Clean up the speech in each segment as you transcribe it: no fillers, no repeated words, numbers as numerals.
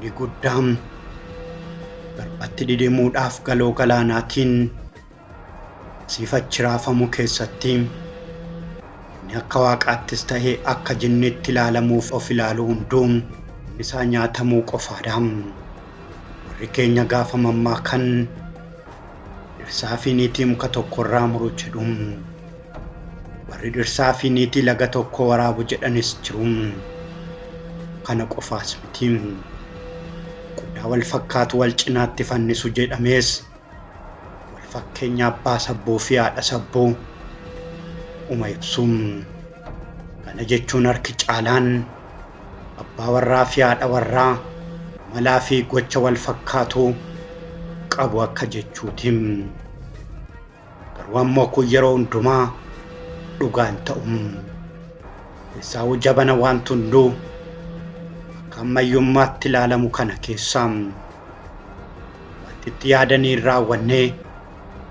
Lolli guddaan garbatti dideemuudhaaf galoo galaanaatiin siifachi raafamu keessatti inni akka waaqaattis ta'ee akka jinniitti ilaalamuuf of ilaalu hunduu isaa nyaatamuu qofaadha. Warri keenya gaafa mammaakan dhirsaa fi niitii muka tokkorraa muru jedhu. Warri dhirsaa fi niitii laga tokko waraabu jedhanis jiru. Kana qofaas miti. Qodaa wal fakkaatu wal cinaatti fannisu jedhamees wal fakkeenya abbaa sabboo fi haadha sabboo ibsu. Kana jechuun harki caalaan abbaa warraa fi haadha warraa malaa fi gocha wal fakkaatu qabu akka jechuuti. Garuu ammoo kun yeroo hundumaa dhugaan ta'u. Isaa'u jabana waan hunduu ammayyummaatti ilaalamu kana keessaa wanti itti yaadanii raawwannee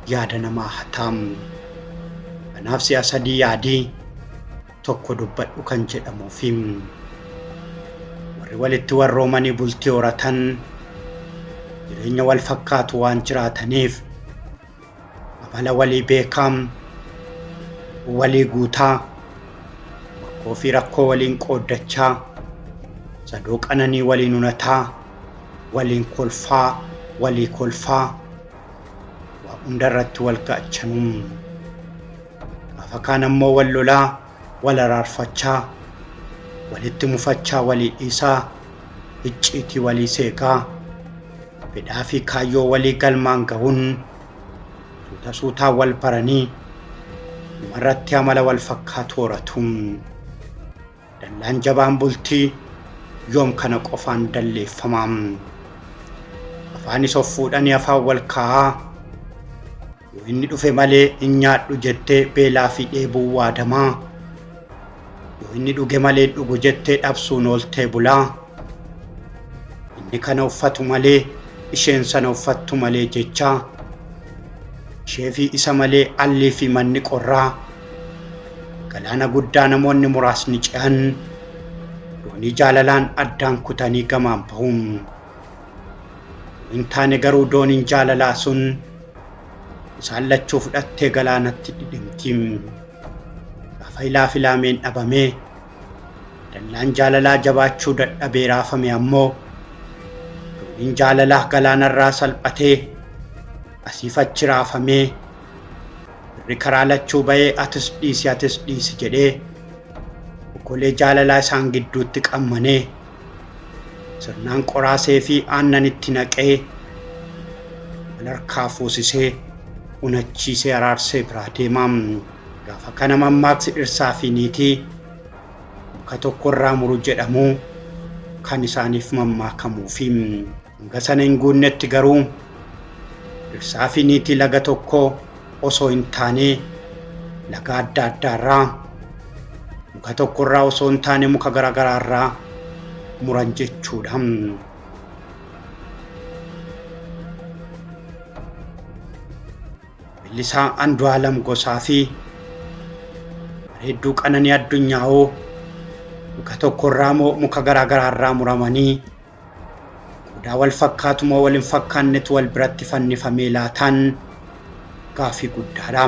yaada namaa hataa. Kanaaf si'a sadii yaadii tokko dubbadhu kan jedhamuufi warri walitti warroomanii bultii horatan jireenya wal fakkaatu waan jiraataniif amala walii beekaa, walii guutaa, bakkoo fi rakkoo waliin qooddachaa, sadoo qananii waliin unataa, waliin kolfaa, walii kolfaa waa hundarratti wal ga'achanuu. Gaafa kaan ammoo wal lolaa, wal araarfachaa, walitti mufachaa walii dhiisaa, icciitii walii seeqaa, fedhaa fi kaayyoo walii galmaan gahuun suutaa wal baranii dhumarratti amala wal fakkaatu horatu. Dallaan jabaan bultii yoom kana qofaan dalleeffamaa. Afaanis of fuudhanii afaan wal kaa'aa. Yoo inni dhufe malee hin nyaadhu jettee beelaa fi dheebuu waadamaa. Yoo inni dhuge malee dhugu jettee dhabsuun ooltee bulaa. Inni kana uffatu malee isheen sana uffattu malee jechaa. Ishee fi isa malee allii fi manni qorraa. Galaana guddaa namoonni muraasni ce'an doonii jaalalaan addaan kutanii gamaan bahuun. Hin taane garuu dooniin jaalalaa sun isaan lachuu fudhattee galaanatti dhidhimti. Gaafa ilaa filaameen dhabamee dallaan jaalalaa jabaachuu dadhabee raafame ammoo dooniin jaalalaa galaanarraa salphatee asiif achi raafamee irri karaa lachuu ba'ee atis dhiisi jedhee okolee jaalalaa isaan gidduutti qammanee sirnaan qoraasee fi aannanitti naqee wal harkaa fuusisee unachiisee araarsee biraa deemaa. Gaafa kana mammaaksi dhirsaa fi niitii muka tokkorraa muru jedhamu kan isaaniif mammaakamuufi. Hanga sana hin guunnetti garuu dhirsaa fi niitii laga tokko osoo hin taane laga adda addaarraa muka tokkorraa osoo hin taane muka garagaraarraa muran jechuudha. Weellisaa Andu'aalam Gosaa fi Bareedduu Qananii Addunyaa'oo muka tokkorraa moo muka garagaraarraa muramanii qodaa wal fakkaatu moo wal hin fakkaannetu wal biratti fannifamee laataan gaafii guddaadha.